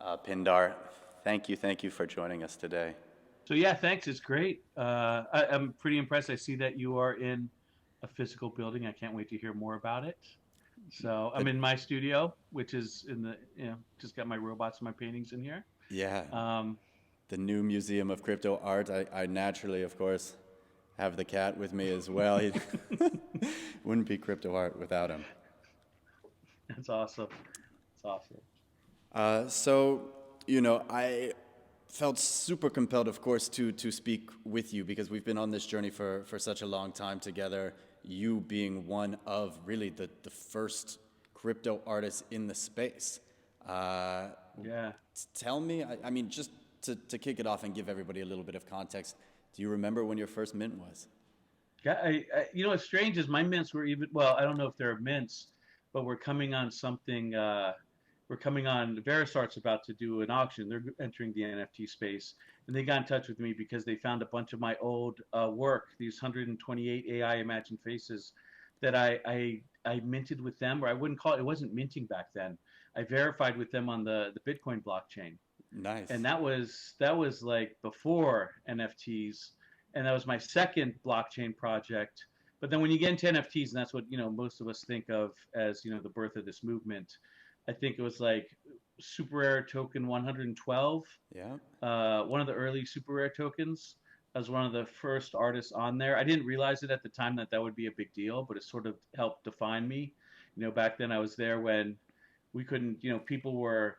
Pindar, thank you for joining us today. So yeah, thanks. It's great. I'm pretty impressed. I see that you are in a physical building. I can't wait to hear more about it. So I'm The, in my studio, which is in the just got my robots and my paintings in here. yeah, Um, the new Museum of Crypto Art. I naturally, of course, have the cat with me as well. He wouldn't be crypto art without him. that's awesome. That's awesome. So, I felt super compelled, of course, to speak with you because we've been on this journey for such a long time together. You being one of really the first crypto artists in the space. Uh, Yeah. Tell me, I mean, just to kick it off and give everybody a little bit of context, do you remember when your first mint was? Yeah, what's strange is my mints were even, well, I don't know if they're mints, but we're coming on something, we're coming on, Verisart's about to do an auction. They're entering the NFT space. And they got in touch with me because they found a bunch of my old work, these 128 AI imagined faces that I minted with them, or I wouldn't call it, it wasn't minting back then. I verified with them on the Bitcoin blockchain, and Nice. that was like before NFTs, and that was my second blockchain project. But then when you get into NFTs, and that's what most of us think of as the birth of this movement, I think it was like super rare token 112, Yeah. one of the early super rare tokens. I was one of the first artists on there. I didn't realize it at the time that that would be a big deal, but it sort of helped define me. Back then I was there when we couldn't, people were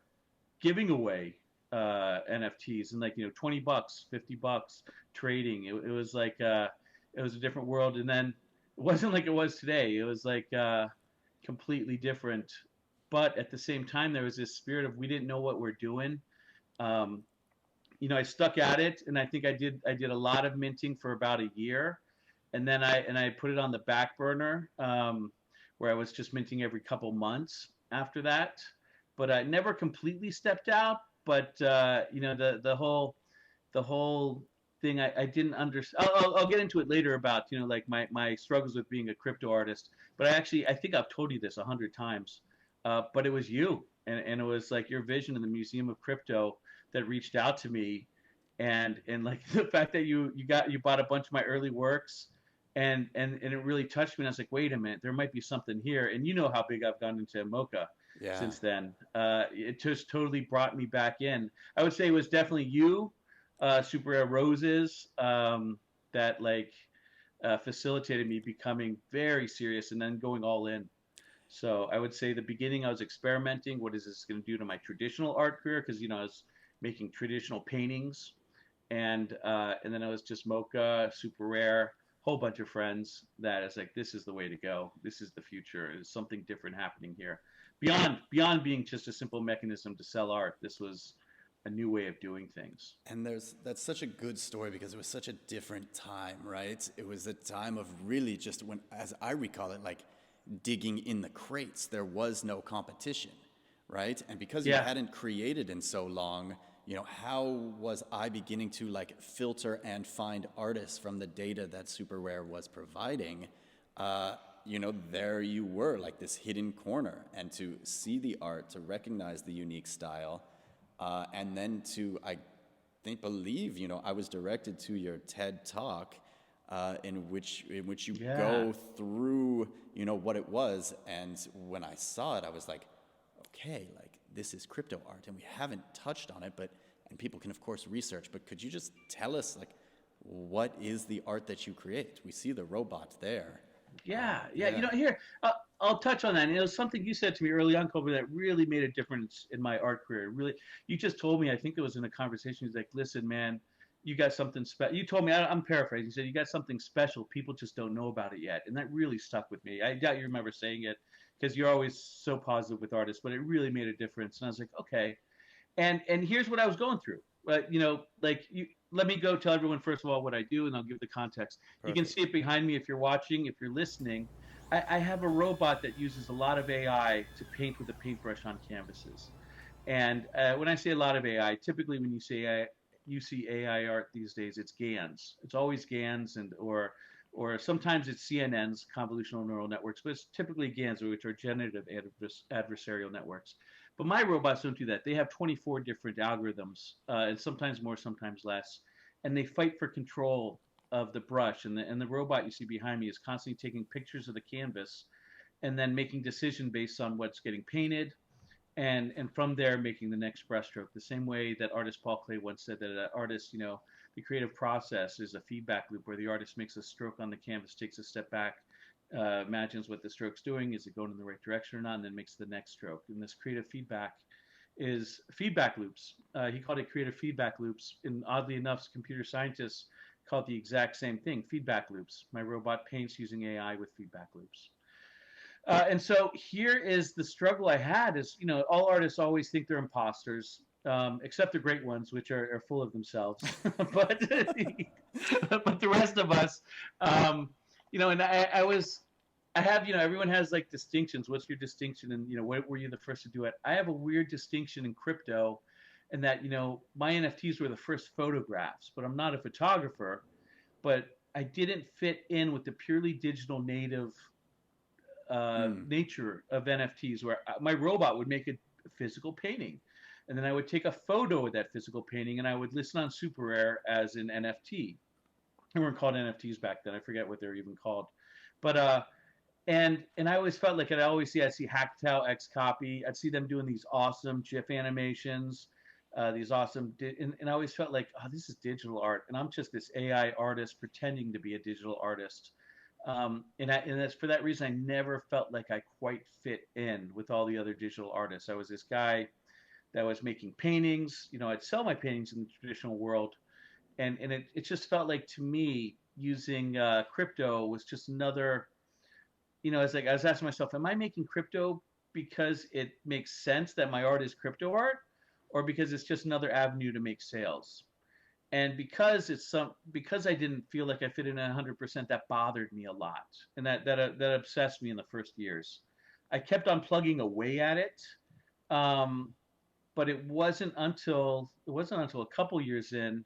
giving away NFTs and like $20, $50 trading. It was like it was a different world, and then it wasn't like it was today. It was like completely different. But at the same time, there was this spirit of we didn't know what we're doing. Um, I stuck at it, and I think I did a lot of minting for about a year, and then I put it on the back burner, where I was just minting every couple months after that. But I never completely stepped out. But the whole thing I didn't understand. I'll get into it later about like my struggles with being a crypto artist. But I think I've told you this 100 times. But it was you, and it was like your vision in the Museum of Crypto that reached out to me, and like the fact that you bought a bunch of my early works, and it really touched me. And I was like, wait a minute, there might be something here. And you know how big I've gone into Mocha Yeah. since then. It just totally brought me back in. I would say it was definitely you, Super Rare Roses, that like facilitated me becoming very serious and then going all in. So I would say the beginning I was experimenting. What is this going to do to my traditional art career? Because I was making traditional paintings, and then I was just Mocha, Super Rare, whole bunch of friends that is like this is the way to go. This is the future. There's something different happening here. Beyond being just a simple mechanism to sell art, this was a new way of doing things. And that's such a good story because it was such a different time, right? It was a time of really just when, as I recall it, like digging in the crates. There was no competition, right? And because you Yeah, hadn't created in so long, how was I beginning to like filter and find artists from the data that Super Rare was providing? There you were, like this hidden corner, and to see the art, to recognize the unique style, and then I think believe I was directed to your TED talk, in which you yeah. go through what it was, and when I saw it, I was like, okay, like this is crypto art, and we haven't touched on it, and people can of course research, but could you just tell us like what is the art that you create? We see the robot there. Yeah. Yeah. Here, I'll touch on that. And it was something you said to me early on, Kobe, that really made a difference in my art career. Really, you just told me, I think it was in a conversation, he's like, listen, man, you got something special. You told me, I'm paraphrasing, you said, you got something special. People just don't know about it yet. And that really stuck with me. I doubt you remember saying it because you're always so positive with artists, but it really made a difference. And I was like, okay, and here's what I was going through. Like let me go tell everyone first of all what I do, and I'll give the context. You can Perfect. see it behind me if you're watching, if you're listening. I have a robot that uses a lot of AI to paint with a paintbrush on canvases. And when I say a lot of AI, typically when you see AI art these days, it's GANs. It's always GANs, or sometimes it's CNNs, convolutional neural networks, but it's typically GANs, which are generative adversarial networks. But my robots don't do that. They have 24 different algorithms, and sometimes more, sometimes less, and they fight for control of the brush. And the robot you see behind me is constantly taking pictures of the canvas and then making decision based on what's getting painted, and from there making the next brushstroke. The same way that artist Paul Klee once said that an artist, the creative process is a feedback loop where the artist makes a stroke on the canvas, takes a step back, imagines what the stroke's doing, is it going in the right direction or not, and then makes the next stroke. And this creative feedback is feedback loops. He called it creative feedback loops, and oddly enough, computer scientists call it the exact same thing, feedback loops. My robot paints using AI with feedback loops. And so here is the struggle I had is, all artists always think they're imposters, except the great ones, which are full of themselves. but but the rest of us, and I have, everyone has like distinctions. What's your distinction? And, what were you the first to do it? I have a weird distinction in crypto in that, my NFTs were the first photographs, but I'm not a photographer, but I didn't fit in with the purely digital native nature of NFTs, where my robot would make a physical painting, and then I would take a photo of that physical painting, and I would list it on Super Rare as an NFT. They weren't called NFTs back then. I forget what they were even called, but and I always felt like I'd see Hacktow, Xcopy. I'd see them doing these awesome GIF animations, these awesome, and I always felt like, oh, this is digital art, and I'm just this AI artist pretending to be a digital artist. And that's for that reason I never felt like I quite fit in with all the other digital artists. I was this guy that was making paintings. I'd sell my paintings in the traditional world, and it just felt like to me using crypto was just another. It's like I was asking myself, am I making crypto because it makes sense that my art is crypto art, or because it's just another avenue to make sales? And because I didn't feel like I fit in 100%, that bothered me a lot, and that obsessed me in the first years. I kept on plugging away at it, but it wasn't until a couple years in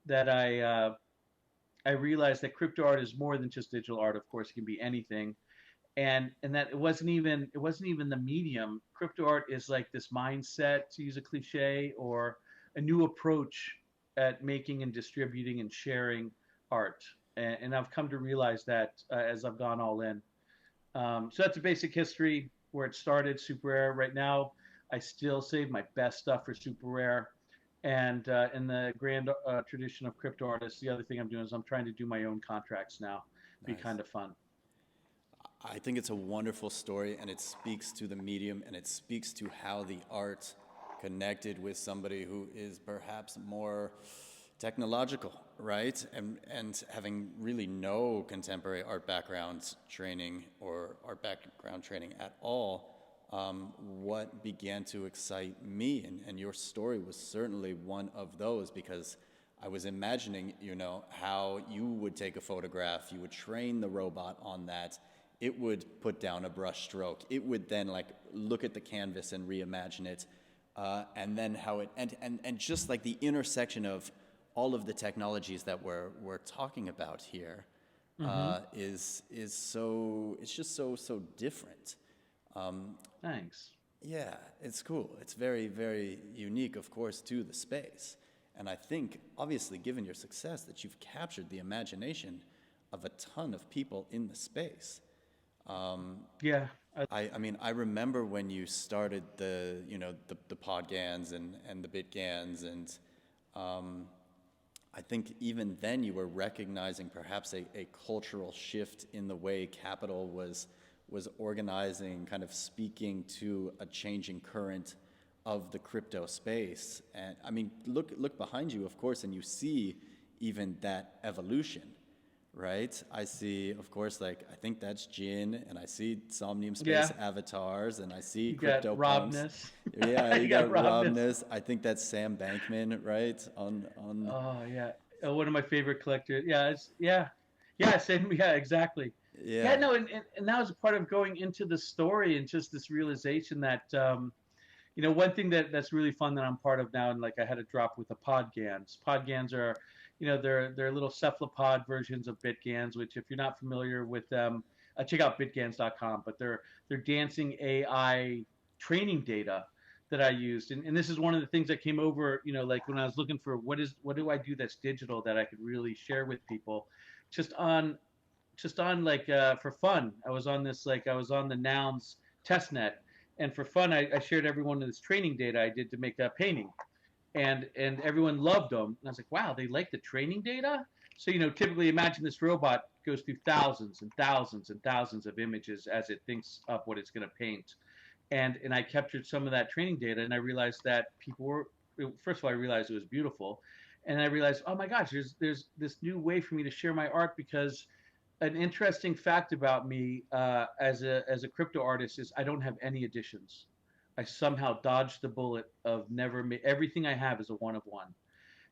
that I realized that crypto art is more than just digital art. Of course, it can be anything, and that it wasn't even the medium. Crypto art is like this mindset, to use a cliche, or a new approach at making and distributing and sharing art, and I've come to realize that as I've gone all in. So that's a basic history where it started. Super Rare. Right now, I still save my best stuff for Super Rare, and in the grand tradition of crypto artists, the other thing I'm doing is I'm trying to do my own contracts now. Be Nice. kind of fun. I think it's a wonderful story, and it speaks to the medium, and it speaks to how the art connected with somebody who is perhaps more technological, right? And having really no contemporary art background training or art background training at all, what began to excite me, and your story was certainly one of those, because I was imagining, how you would take a photograph, you would train the robot on that, it would put down a brush stroke, it would then look at the canvas and reimagine it. And then how it and just like the intersection of all of the technologies that we're talking about here is just so different. Thanks. Yeah, it's cool. It's very, very unique, of course, to the space. And I think, obviously, given your success, that you've captured the imagination of a ton of people in the space. Yeah. I mean, I remember when you started the Podgans and the Bitgans, and I think even then you were recognizing perhaps a cultural shift in the way capital was organizing, kind of speaking to a changing current of the crypto space. And I mean, look behind you, of course, and you see even that evolution. Right? I see, of course, I think that's Jin, and I see Somnium Space avatars, and I see You Crypto got Punks. Robness. Yeah, you got Robness. I think that's Sam Bankman, right? On. Oh yeah, one of my favorite collectors. Yeah, same. Yeah, exactly. Yeah. Yeah, no, and that was a part of going into the story, and just this realization that one thing that's really fun that I'm part of now, and I had a drop with the Podgans. Podgans are they're little cephalopod versions of Bitgans, which if you're not familiar with them, check out bitgans.com. But they're dancing AI training data that I used. And this is one of the things that came over, like when I was looking for what do I do that's digital that I could really share with people, just on like for fun. I was on the Nouns test net, and for fun, I shared everyone this training data I did to make that painting, and everyone loved them. And I was like, wow, they like the training data. So typically imagine this robot goes through thousands and thousands and thousands of images as it thinks up what it's going to paint, and I captured some of that training data, and I realized that people were, first of all, I realized it was beautiful, and I realized, oh my gosh, there's this new way for me to share my art. Because an interesting fact about me as a crypto artist is I don't have any editions. I somehow dodged the bullet of never everything I have is a one of one.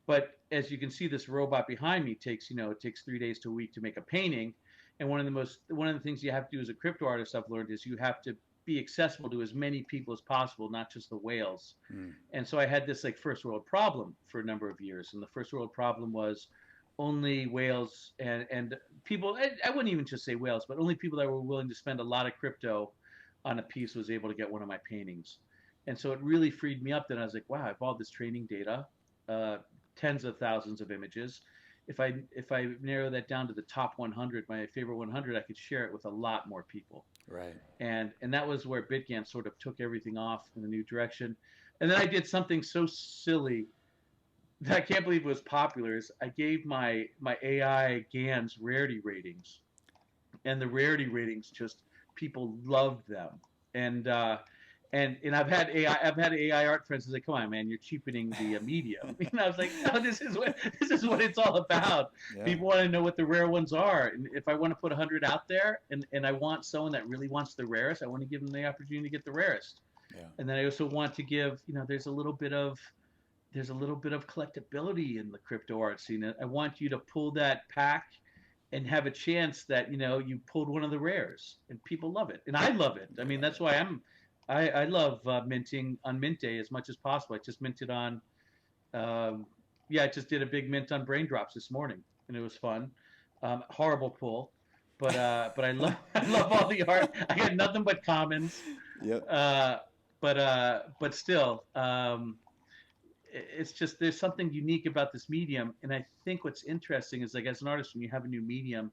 But as you can see, this robot behind me takes it takes 3 days to a week to make a painting. And one of the things you have to do as a crypto artist, I've learned, is you have to be accessible to as many people as possible, not just the whales. And so I had this like first world problem for a number of years, and the first world problem was only whales and people. I wouldn't even just say whales, but only people that were willing to spend a lot of crypto on a piece was able to get one of my paintings. And so it really freed me up. Then I was like, wow, I have all this training data, tens of thousands of images. If I narrow that down to the top 100, my favorite 100, I could share it with a lot more people. Right. And that was where BitGAN sort of took everything off in a new direction. And then I did something so silly that I can't believe it was popular. Is I gave my AI GANs rarity ratings, and the rarity ratings just people loved them. And I've had AI art friends who say, "Come on, man, you're cheapening the medium." And I was like, "No, this is what it's all about. Yeah. People want to know what the rare ones are. And if I want to put 100 out there, and I want someone that really wants the rarest, I want to give them the opportunity to get the rarest. Yeah. And then I also want to give, there's a little bit of collectability in the crypto art scene. I want you to pull that pack and have a chance that you pulled one of the rares, and people love it, and I love it. I mean, that's why I love minting on mint day as much as possible. I just minted on, I just did a big mint on brain drops this morning, and it was fun. Horrible pull, but I love all the art. I got nothing but commons. Yep. But still, it's just there's something unique about this medium, and I think what's interesting is, like, as an artist, when you have a new medium,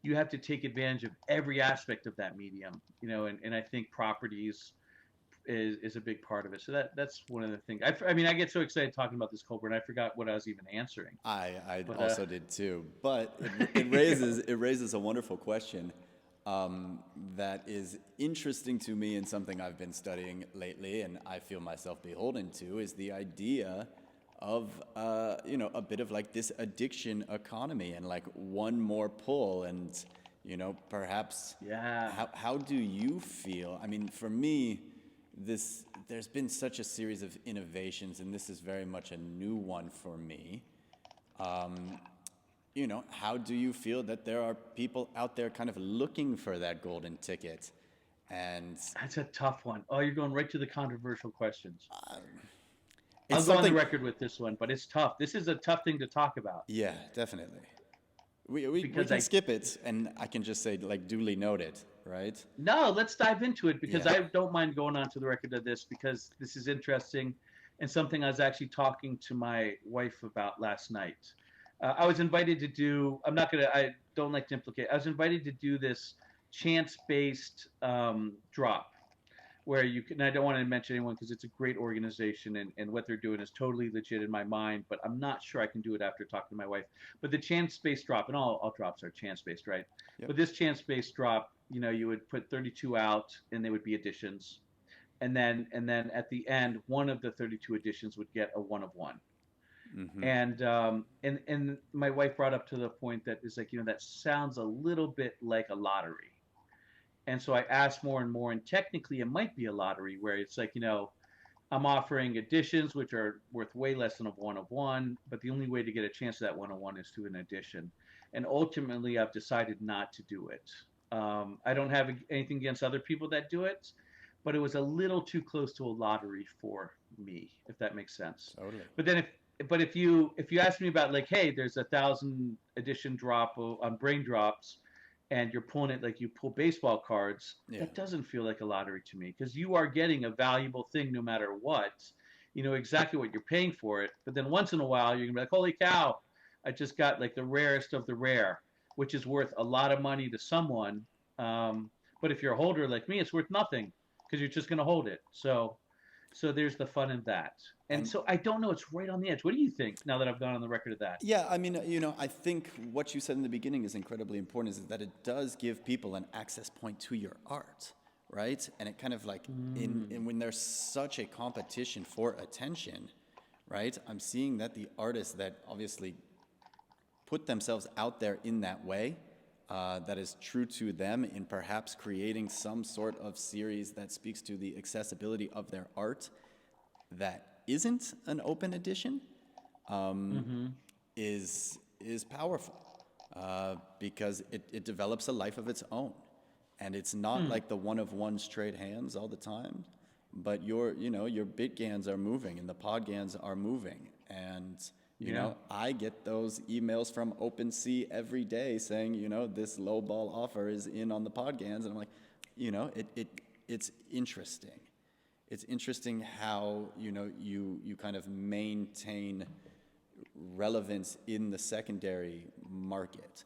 you have to take advantage of every aspect of that medium, and I think properties is a big part of it. So that's one of the things. I mean, I get so excited talking about this, Colborn, I forgot what I was even answering. I also did too, but it raises a wonderful question that is interesting to me, and something I've been studying lately, and I feel myself beholden to, is the idea of a bit of like this addiction economy, and like one more pull, and perhaps how do you feel? I mean, for me, there's been such a series of innovations, and this is very much a new one for me. How do you feel that there are people out there kind of looking for that golden ticket? And that's a tough one. Oh, you're going right to the controversial questions. I'll go on the record with this one, but it's tough. This is a tough thing to talk about. Yeah, definitely. We can skip it, and I can just say, like, duly noted, right? No, let's dive into it, because I don't mind going on to the record of this, because this is interesting and something I was actually talking to my wife about last night. I was invited to do, I don't like to implicate, I was invited to do this chance-based drop, where you can, and I don't want to mention anyone because it's a great organization, and what they're doing is totally legit in my mind, but I'm not sure I can do it after talking to my wife. But the chance-based drop, and all drops are chance-based, right? Yep. But this chance-based drop, you would put 32 out, and they would be additions. And then at the end, one of the 32 additions would get a one of one. Mm-hmm. And my wife brought up to the point that is like, that sounds a little bit like a lottery. And so I asked more and more, and technically it might be a lottery, where it's like, I'm offering additions which are worth way less than a one of one, but the only way to get a chance at that one of one is through an addition. And ultimately, I've decided not to do it. I don't have anything against other people that do it, but it was a little too close to a lottery for me, if that makes sense. Totally. But then if you ask me about, like, hey, there's 1,000 edition drop on brain drops, and you're pulling it like you pull baseball cards, Yeah. that doesn't feel like a lottery to me because you are getting a valuable thing no matter what. You know exactly what you're paying for it, but then once in a while you're gonna be like, holy cow, I just got like the rarest of the rare, which is worth a lot of money to someone. But if you're a holder like me, it's worth nothing because you're just gonna hold it. So there's the fun in that. And And so I don't know, it's right on the edge. What do you think now that I've gone on the record of that? yeah, I mean, I think what you said in the beginning is incredibly important, is that it does give people an access point to your art, right? And it kind of like, in when there's such a competition for attention, right? I'm seeing that the artists that obviously put themselves out there in that way, that is true to them in perhaps creating some sort of series that speaks to the accessibility of their art that isn't an open edition, Mm-hmm. is powerful, because it develops a life of its own, and it's not like the one of one straight hands all the time, but your bitgans are moving and the podgans are moving, and Yeah. I get those emails from OpenSea every day saying this lowball offer is in on the podgans, and I'm like, it's interesting. It's interesting how you kind of maintain relevance in the secondary market.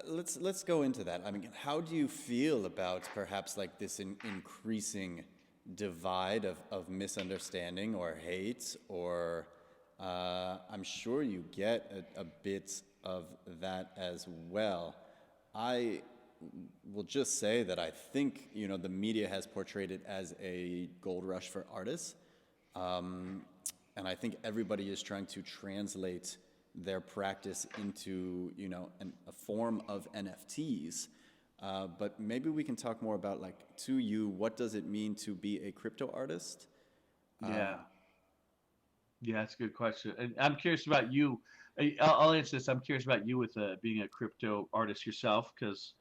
Let's go into that. I mean, how do you feel about perhaps like this increasing divide of misunderstanding or hate, or I'm sure you get a bit of that as well. I will just say that I think the media has portrayed it as a gold rush for artists, and I think everybody is trying to translate their practice into a form of NFTs. But maybe we can talk more about, like, to you, what does it mean to be a crypto artist? Yeah. Yeah, that's a good question. And I'm curious about you. I'll answer this. I'm curious about you with being a crypto artist yourself, because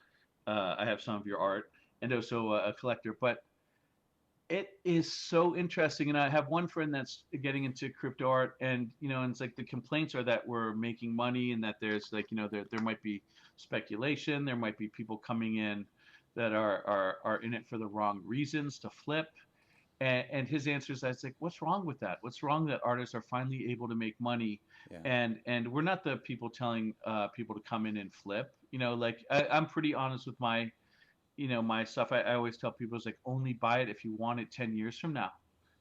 I have some of your art, and also a collector. But it is so interesting, and I have one friend that's getting into crypto art, and it's like the complaints are that we're making money, and that there's like there might be speculation, there might be people coming in that are in it for the wrong reasons to flip. And his answer is, I was like, what's wrong with that? What's wrong that artists are finally able to make money? Yeah. And we're not the people telling people to come in and flip. Like I'm pretty honest with my stuff. I always tell people, it's like, only buy it if you want it 10 years from now.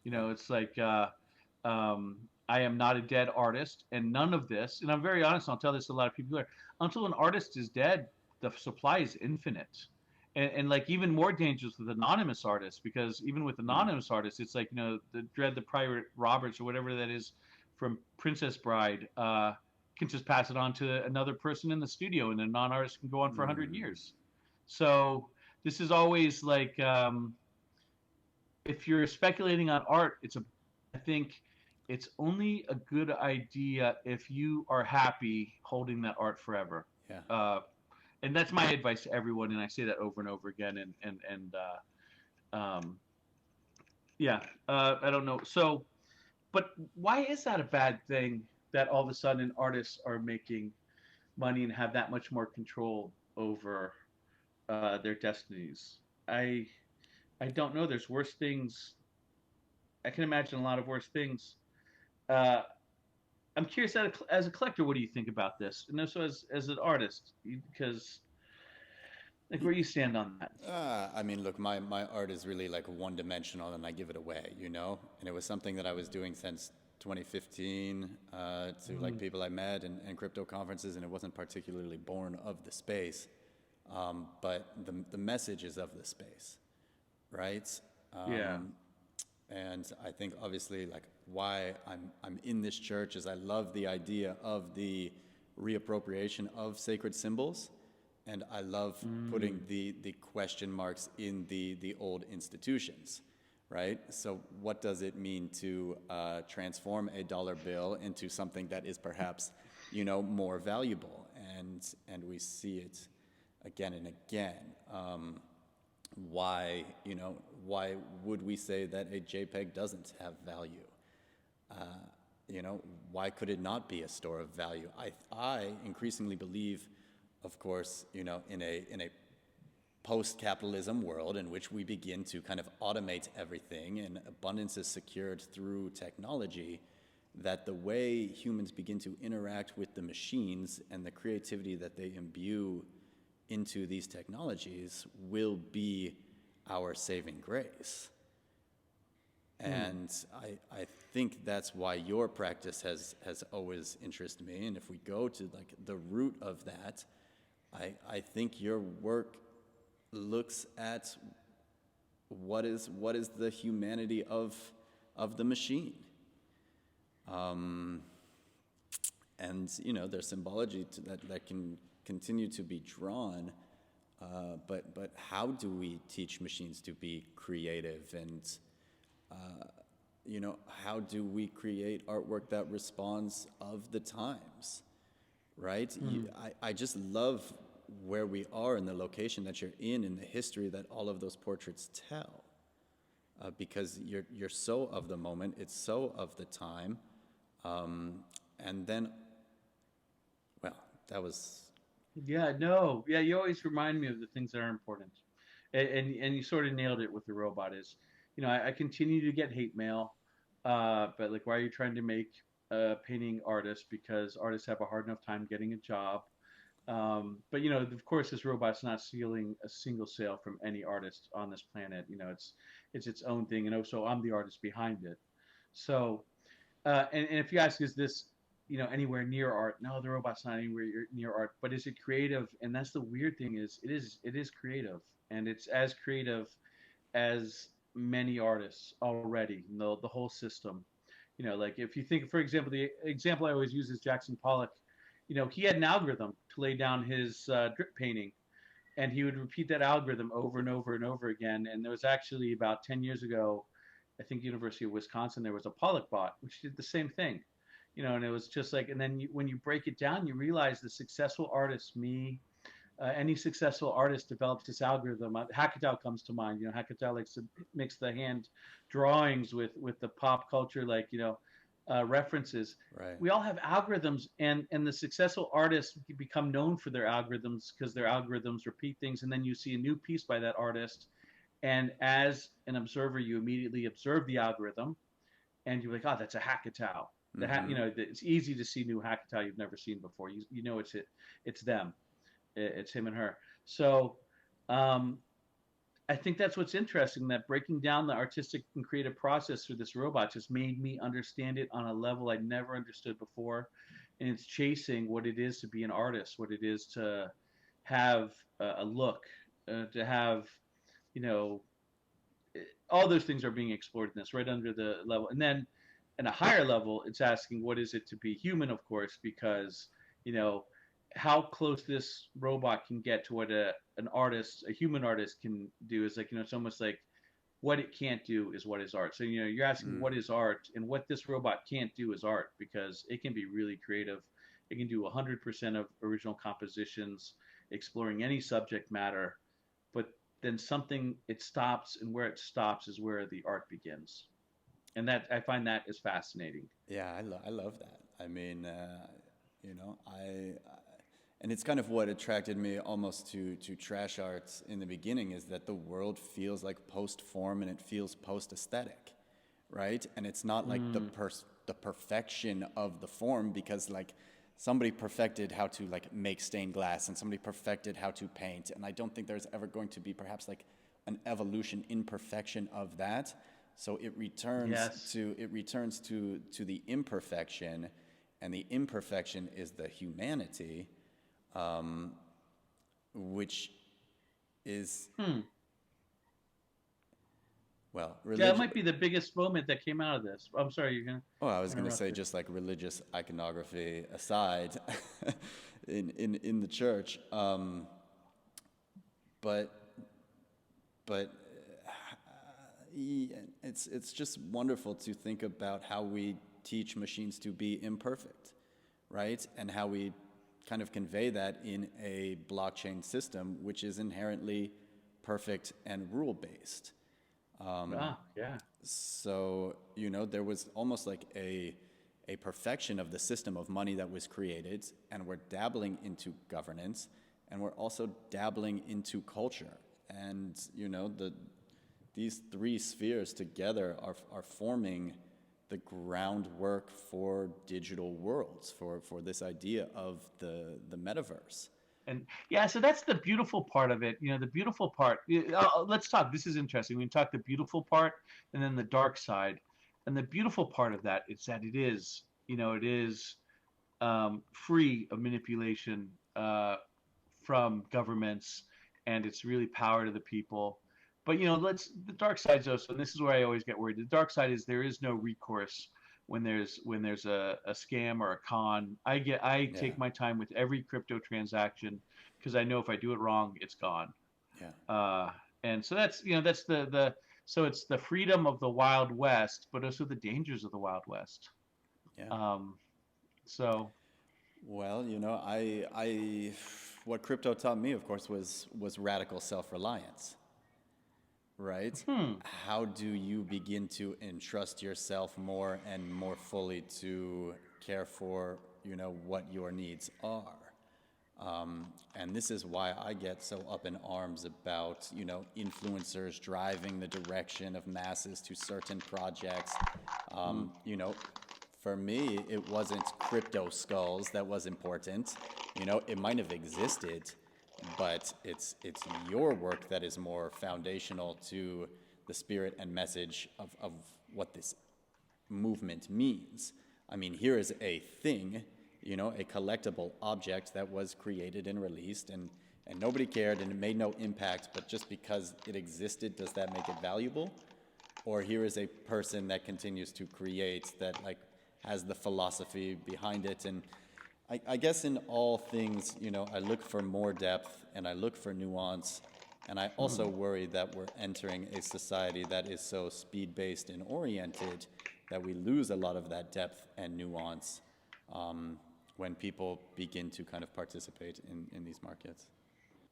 It's like I am not a dead artist, and none of this. And I'm very honest. And I'll tell this to a lot of people here. Until an artist is dead, the supply is infinite. And like even more dangerous with anonymous artists, because even with anonymous artists, it's like the Dread the Pirate Roberts or whatever that is from Princess Bride can just pass it on to another person in the studio, and a non-artist can go on for 100 years. So this is always like, if you're speculating on art, I think it's only a good idea if you are happy holding that art forever. Yeah. And that's my advice to everyone, and I say that over and over again. And yeah, I don't know. So, but why is that a bad thing that all of a sudden artists are making money and have that much more control over their destinies? I I don't know. There's worse things. I can imagine a lot of worse things. Uh, I'm curious, as a collector, what do you think about this? And also as an artist, because like where you stand on that. I mean, look, my art is really like one-dimensional, and I give it away, And it was something that I was doing since 2015, to like people I met and crypto conferences, and it wasn't particularly born of the space, but the message is of the space, right? Yeah. And I think obviously like why I'm in this church is I love the idea of the reappropriation of sacred symbols, and I love putting the question marks in the old institutions, right? So what does it mean to transform a dollar bill into something that is perhaps more valuable? And we see it again and again. Why would we say that a JPEG doesn't have value? Why could it not be a store of value? I increasingly believe of course, in a post-capitalism world in which we begin to kind of automate everything and abundance is secured through technology, that the way humans begin to interact with the machines and the creativity that they imbue into these technologies will be our saving grace. And I think that's why your practice has always interested me. And if we go to like the root of that, I think your work looks at what is the humanity of the machine. And there's symbology to that can continue to be drawn, but how do we teach machines to be creative, and how do we create artwork that responds of the times, right? I just love where we are in the location that you're in the history that all of those portraits tell, because you're so of the moment, it's so of the time. And then, well, that was... Yeah, no. Yeah, you always remind me of the things that are important. And you sort of nailed it with the robot is, I continue to get hate mail, but like, why are you trying to make painting artists? Because artists have a hard enough time getting a job. But, of course, this robot's not stealing a single sale from any artist on this planet. It's its own thing. And also, I'm the artist behind it. So, and if you ask, is this, anywhere near art? No, the robot's not anywhere near art. But is it creative? And that's the weird thing is, it is creative, and it's as creative as many artists already. The whole system. Like if you think, for example, the example I always use is Jackson Pollock. He had an algorithm to lay down his drip painting, and he would repeat that algorithm over and over and over again. And there was actually about 10 years ago, I think University of Wisconsin, there was a Pollock bot, which did the same thing. And it was just like, and then when you break it down, you realize the successful artists, any successful artist develops this algorithm. Hackatow comes to mind. Hackatow likes to mix the hand drawings with the pop culture, references. Right. We all have algorithms, and the successful artists become known for their algorithms because their algorithms repeat things, and then you see a new piece by that artist, and as an observer, you immediately observe the algorithm, and you're like, oh, that's a Hackatow. It's easy to see new Hackatow you've never seen before. It's them, it's him and her. So, I think that's what's interesting, that breaking down the artistic and creative process through this robot just made me understand it on a level I never understood before. And it's chasing what it is to be an artist, what it is to have a look, to have, all those things are being explored in this right under the level. And then at a higher level, it's asking what is it to be human, of course, because, how close this robot can get to what a human artist can do is like, it's almost like what it can't do is what is art. So, you're asking what is art, and what this robot can't do is art, because it can be really creative. It can do 100% of original compositions, exploring any subject matter, but then it stops, and where it stops is where the art begins. And that, I find that is fascinating. Yeah, I love that. I mean, and it's kind of what attracted me almost to trash arts in the beginning, is that the world feels like post-form and it feels post-aesthetic, right? And it's not like the perfection of the form, because like somebody perfected how to like make stained glass, and somebody perfected how to paint, and I don't think there's ever going to be perhaps like an evolution in perfection of that. So it returns to the imperfection, and the imperfection is the humanity. Which is, well, that might be the biggest moment that came out of this. I'm sorry, you're gonna. Oh, I was gonna say, just like religious iconography aside, in the church, but it's just wonderful to think about how we teach machines to be imperfect, right? And how we kind of convey that in a blockchain system, which is inherently perfect and rule-based. Yeah. So, there was almost like a perfection of the system of money that was created, and we're dabbling into governance, and we're also dabbling into culture. And, these three spheres together are forming the groundwork for digital worlds, for this idea of the metaverse. And yeah, so that's the beautiful part of it. The beautiful part, let's talk, this is interesting. We can talk the beautiful part and then the dark side. And the beautiful part of that is that it is free of manipulation from governments, and it's really power to the people. But the dark side is also, and this is where I always get worried. The dark side is there is no recourse when there's a scam or a con. I take my time with every crypto transaction because I know if I do it wrong, it's gone. Yeah. And so that's so it's the freedom of the Wild West, but also the dangers of the Wild West. Yeah. So. Well, I what crypto taught me, of course, was radical self-reliance. Right? How do you begin to entrust yourself more and more fully to care for, what your needs are? And this is why I get so up in arms about, influencers driving the direction of masses to certain projects. For me, it wasn't crypto skulls that was important. It might have existed, but it's your work that is more foundational to the spirit and message of what this movement means. I mean, here is a thing, a collectible object that was created and released, and nobody cared, and it made no impact, but just because it existed, does that make it valuable? Or here is a person that continues to create, that has the philosophy behind it. And I guess in all things, I look for more depth and I look for nuance. And I also worry that we're entering a society that is so speed-based and oriented that we lose a lot of that depth and nuance when people begin to kind of participate in these markets.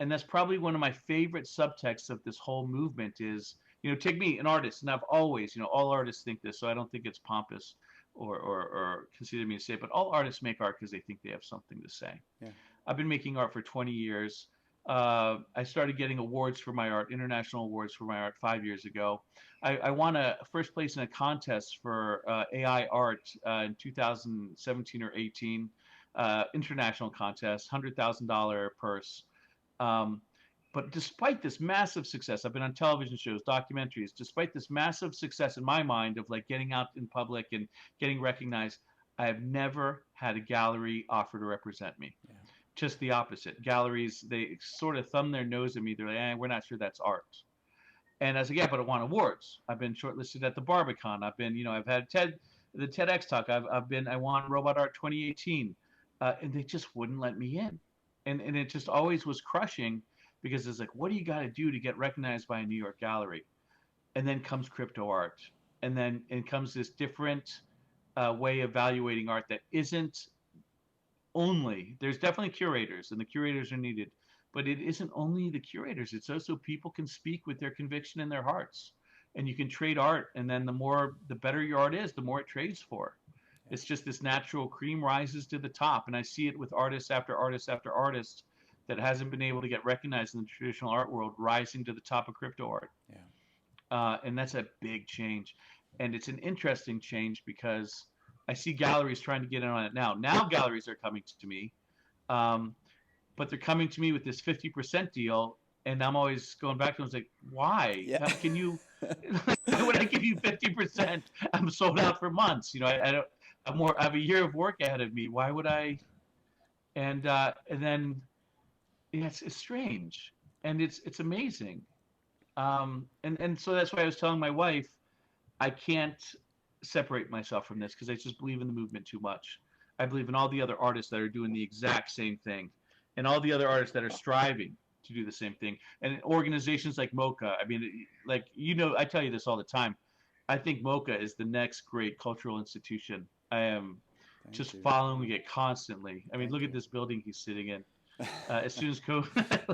And that's probably one of my favorite subtexts of this whole movement is, take me, an artist, and I've always, all artists think this, so I don't think it's pompous or conceited of me to say it, but all artists make art because they think they have something to say. Yeah. I've been making art for 20 years. I started getting awards for my art, international awards for my art 5 years ago. I won a first place in a contest for AI art in 2017 or 18, international contest, $100,000 purse. But despite this massive success, I've been on television shows, documentaries, despite this massive success in my mind of getting out in public and getting recognized, I have never had a gallery offer to represent me. Yeah. Just the opposite. Galleries, they sort of thumb their nose at me. They're like, we're not sure that's art. And I was like, yeah, but I won awards. I've been shortlisted at the Barbican. I've been, I've had the TEDx Talk. I won Robot Art 2018. And they just wouldn't let me in. And it just always was crushing. Because it's like, what do you got to do to get recognized by a New York gallery? And then comes crypto art. And then comes this different way of evaluating art that isn't only, there's definitely curators, and the curators are needed. But it isn't only the curators. It's also people can speak with their conviction in their hearts. And you can trade art. And then the better your art is, the more it trades for. It's just this natural cream rises to the top. And I see it with artists after artists after artists that hasn't been able to get recognized in the traditional art world, rising to the top of crypto art. Yeah. And that's a big change. And it's an interesting change because I see galleries trying to get in on it now. Now galleries are coming to me, but they're coming to me with this 50% deal. And I'm always going back to them, it's like, why? Yeah. How can you, why would I give you 50%? I'm sold out for months. I have a year of work ahead of me. Why would I? And then, it's strange, and it's amazing, and so that's why I was telling my wife, I can't separate myself from this because I just believe in the movement too much. I believe in all the other artists that are doing the exact same thing, and all the other artists that are striving to do the same thing, and organizations like MoCA. I mean, I tell you this all the time. I think MoCA is the next great cultural institution. I am following it constantly. I mean, look at this building he's sitting in. As soon as COVID,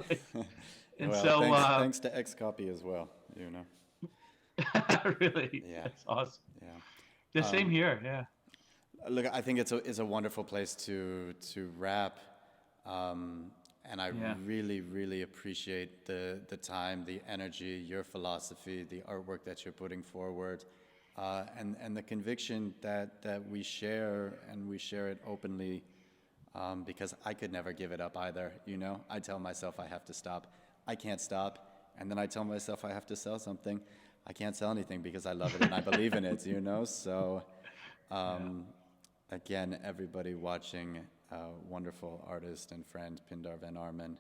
and well, so thanks to Xcopy as well, Really, yeah, that's awesome. Yeah, the same here. Yeah. Look, I think it's a wonderful place to wrap, And I really, really appreciate the time, the energy, your philosophy, the artwork that you're putting forward, and the conviction that we share, and we share it openly, because I could never give it up either. You know, I tell myself I have to stop. I can't stop. And then I tell myself I have to sell something. I can't sell anything because I love it and I believe in it, you know? So, again, everybody watching, wonderful artist and friend, Pindar Van Arman,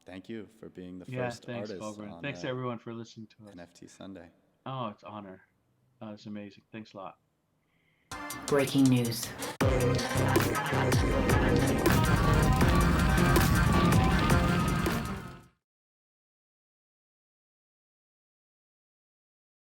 thank you for being the first thanks, artist Colborn. on Thanks everyone for listening to us. NFT Sunday. Oh, it's an honor. It's amazing. Thanks a lot. Breaking news.